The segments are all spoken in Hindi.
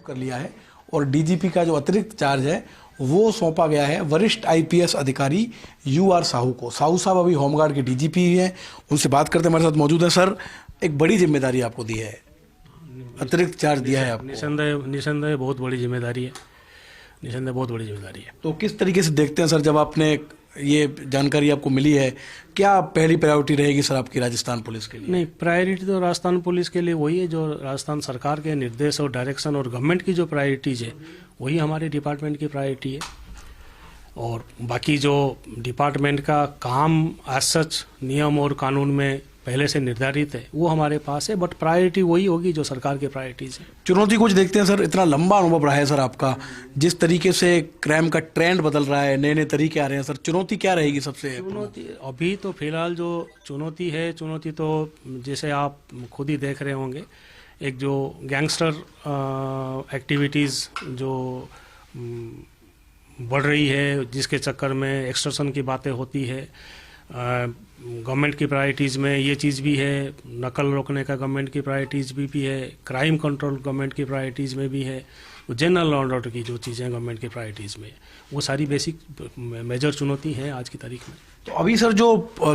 कर लिया है और डीजीपी का जो अतिरिक्त चार्ज है वो सौंपा गया है वरिष्ठ आईपीएस अधिकारी यूआर साहू को। साहू साहब अभी होमगार्ड के डीजीपी हैं, उनसे बात करते हमारे साथ मौजूद है। सर, एक बड़ी जिम्मेदारी आपको दी है, अतिरिक्त चार्ज दिया है आपको। निसंदेह बहुत बड़ी जिम्मेदारी है, निसंदेह बहुत बड़ी जिम्मेदारी है। तो किस तरीके से देखते हैं सर, जब आपने ये जानकारी आपको मिली है, क्या पहली प्रायोरिटी रहेगी सर आपकी राजस्थान पुलिस के लिए? नहीं, प्रायोरिटी तो राजस्थान पुलिस के लिए वही है जो राजस्थान सरकार के निर्देश और डायरेक्शन और गवर्नमेंट की जो प्रायोरिटीज़ है वही हमारे डिपार्टमेंट की प्रायोरिटी है। और बाकी जो डिपार्टमेंट का काम एज सच नियम और कानून में पहले से निर्धारित है वो हमारे पास है, बट प्रायोरिटी वही होगी जो सरकार की प्रायोरिटीज़ है। चुनौती कुछ देखते हैं सर, इतना लंबा अनुभव रहा है सर आपका, जिस तरीके से क्राइम का ट्रेंड बदल रहा है, नए नए तरीके आ रहे हैं सर, चुनौती क्या रहेगी सबसे? चुनौती अभी तो फिलहाल जो चुनौती है, चुनौती तो जैसे आप खुद ही देख रहे होंगे, एक जो गैंगस्टर एक्टिविटीज़ जो बढ़ रही है, जिसके चक्कर में एक्सटॉर्शन की बातें होती है। गवर्नमेंट की प्रायोरिटीज़ में ये चीज़ भी है, नकल रोकने का गवर्नमेंट की प्रायोरिटीज़ भी है, क्राइम कंट्रोल गवर्नमेंट की प्रायोरिटीज़ में भी है, जनरल लॉ एंड ऑर्डर की जो चीज़ें गवर्नमेंट की प्रायोरिटीज़ में, वो सारी बेसिक मेजर चुनौती हैं आज की तारीख में। तो अभी सर जो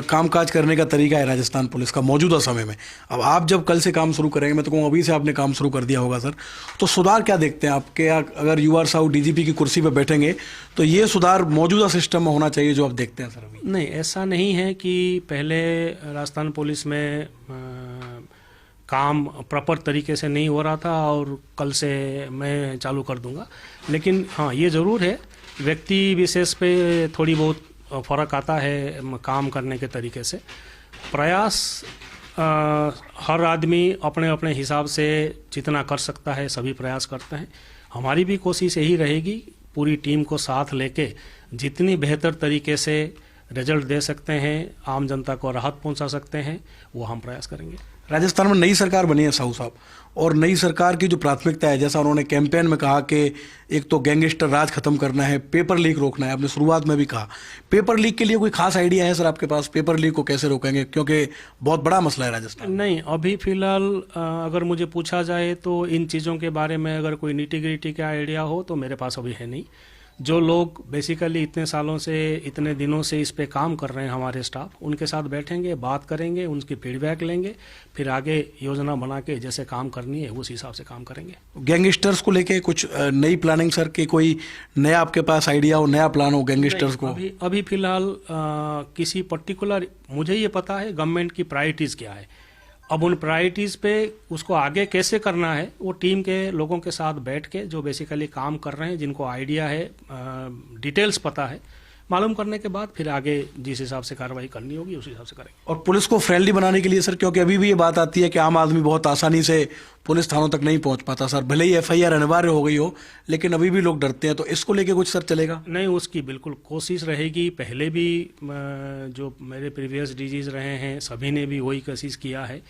कामकाज करने का तरीका है राजस्थान पुलिस का मौजूदा समय में, अब आप जब कल से काम शुरू करेंगे, मैं तो कहूँ अभी से आपने काम शुरू कर दिया होगा सर, तो सुधार क्या देखते हैं आपके? अगर यूआर साहू डीजीपी की कुर्सी पर बैठेंगे तो ये सुधार मौजूदा सिस्टम में होना चाहिए जो आप देखते हैं सर अभी? नहीं, ऐसा नहीं है कि पहले राजस्थान पुलिस में काम प्रॉपर तरीके से नहीं हो रहा था और कल से मैं चालू कर दूंगा, लेकिन हाँ ये ज़रूर है व्यक्ति विशेष पे थोड़ी बहुत फ़र्क आता है काम करने के तरीके से। प्रयास हर आदमी अपने अपने हिसाब से जितना कर सकता है सभी प्रयास करते हैं। हमारी भी कोशिश यही रहेगी, पूरी टीम को साथ लेके जितनी बेहतर तरीके से रिजल्ट दे सकते हैं, आम जनता को राहत पहुंचा सकते हैं, वो हम प्रयास करेंगे। राजस्थान में नई सरकार बनी है साहू साहब, और नई सरकार की जो प्राथमिकता है, जैसा उन्होंने कैंपेन में कहा कि एक तो गैंगस्टर राज खत्म करना है, पेपर लीक रोकना है, आपने शुरुआत में भी कहा। पेपर लीक के लिए कोई खास आइडिया है सर आपके पास? पेपर लीक को कैसे रोकेंगे, क्योंकि बहुत बड़ा मसला है राजस्थान? नहीं, अभी फिलहाल अगर मुझे पूछा जाए तो इन चीज़ों के बारे में अगर कोई नीटी ग्रिटी का आइडिया हो तो मेरे पास अभी है नहीं। जो लोग बेसिकली इतने सालों से, इतने दिनों से इस पे काम कर रहे हैं, हमारे स्टाफ, उनके साथ बैठेंगे, बात करेंगे, उनकी फीडबैक लेंगे, फिर आगे योजना बना के जैसे काम करनी है उस हिसाब से काम करेंगे। गैंगस्टर्स को लेके कुछ नई प्लानिंग सर की, कोई नया आपके पास आइडिया हो, नया प्लान हो गैंगस्टर्स को? अभी फिलहाल किसी पर्टिकुलर, मुझे ये पता है गवर्नमेंट की प्रायोरिटीज़ क्या है। अब उन प्रायोरिटीज़ पे उसको आगे कैसे करना है वो टीम के लोगों के साथ बैठ के, जो बेसिकली काम कर रहे हैं, जिनको आइडिया है, डिटेल्स पता है, मालूम करने के बाद फिर आगे जिस हिसाब से कार्रवाई करनी होगी उस हिसाब से करेंगे। और पुलिस को फ्रेंडली बनाने के लिए सर, क्योंकि अभी भी ये बात आती है कि आम आदमी बहुत आसानी से पुलिस थानों तक नहीं पहुंच पाता सर, भले ही एफआईआर अनिवार्य हो गई हो, लेकिन अभी भी लोग डरते हैं, तो इसको लेके कुछ सर चलेगा? नहीं, उसकी बिल्कुल कोशिश रहेगी। पहले भी जो मेरे प्रीवियस डीजीज रहे हैं सभी ने भी वही कोशिश किया है,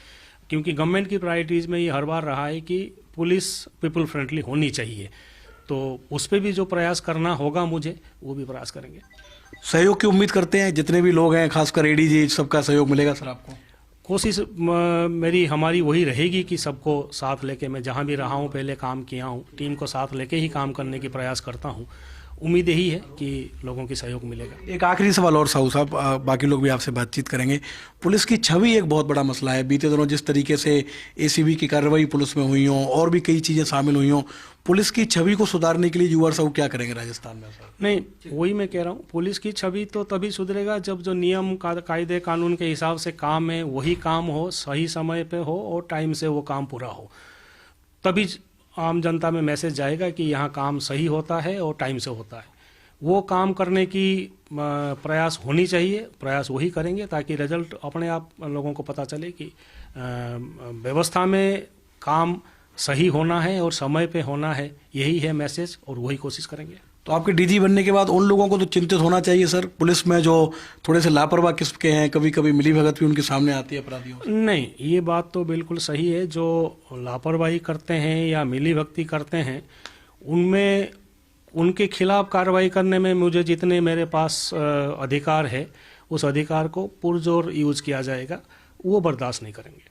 क्योंकि गवर्नमेंट की प्रायोरिटीज़ में ये हर बार रहा है कि पुलिस पीपल फ्रेंडली होनी चाहिए, तो उस पर भी जो प्रयास करना होगा मुझे, वो भी प्रयास करेंगे। सहयोग की उम्मीद करते हैं, जितने भी लोग हैं, खासकर एडीजी, सबका सहयोग मिलेगा सर आपको? कोशिश मेरी हमारी वही रहेगी कि सबको साथ लेके, मैं जहाँ भी रहा हूँ, पहले काम किया हूँ, टीम को साथ लेके ही काम करने की प्रयास करता हूँ। उम्मीद यही है कि लोगों की सहयोग मिलेगा। एक आखिरी सवाल और साहू साहब, बाकी लोग भी आपसे बातचीत करेंगे। पुलिस की छवि एक बहुत बड़ा मसला है। बीते दिनों जिस तरीके से एसीबी की कार्रवाई पुलिस में हुई हों और भी कई चीज़ें शामिल हुई हों, पुलिस की छवि को सुधारने के लिए यूआर साहू क्या करेंगे राजस्थान में सर? नहीं, वही मैं कह रहा हूँ, पुलिस की छवि तो तभी सुधरेगा जब जो नियम कायदे कानून के हिसाब से काम है वही काम हो, सही समय पे हो और टाइम से वो काम पूरा हो, तभी आम जनता में मैसेज जाएगा कि यहाँ काम सही होता है और टाइम से होता है। वो काम करने की प्रयास होनी चाहिए, प्रयास वही करेंगे ताकि रिजल्ट अपने आप लोगों को पता चले कि व्यवस्था में काम सही होना है और समय पे होना है, यही है मैसेज, और वही कोशिश करेंगे। तो आपके डीजी बनने के बाद उन लोगों को तो चिंतित होना चाहिए सर, पुलिस में जो थोड़े से लापरवाह किस्म के हैं, कभी कभी मिलीभगत भी उनके सामने आती है अपराधियों से? नहीं, ये बात तो बिल्कुल सही है। जो लापरवाही करते हैं या मिलीभगती करते हैं, उनमें उनके खिलाफ कार्रवाई करने में मुझे जितने मेरे पास अधिकार है, उस अधिकार को पुरजोर यूज़ किया जाएगा, वो बर्दाश्त नहीं करेंगे।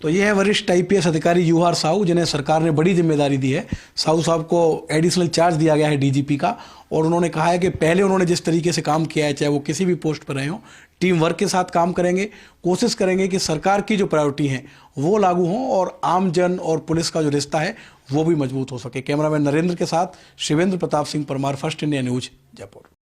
तो ये है वरिष्ठ आईपीएस अधिकारी यूआर साहू, जिन्हें सरकार ने बड़ी जिम्मेदारी दी है। साहू साहब को एडिशनल चार्ज दिया गया है डीजीपी का, और उन्होंने कहा है कि पहले उन्होंने जिस तरीके से काम किया है, चाहे वो किसी भी पोस्ट पर रहे हों, टीम वर्क के साथ काम करेंगे, कोशिश करेंगे कि सरकार की जो प्रायोरिटी हैं वो लागू हों और आम जन और पुलिस का जो रिश्ता है वो भी मजबूत हो सके। कैमरामैन नरेंद्र के साथ Shivendra Pratap Singh Parmar, first India news, Jaipur.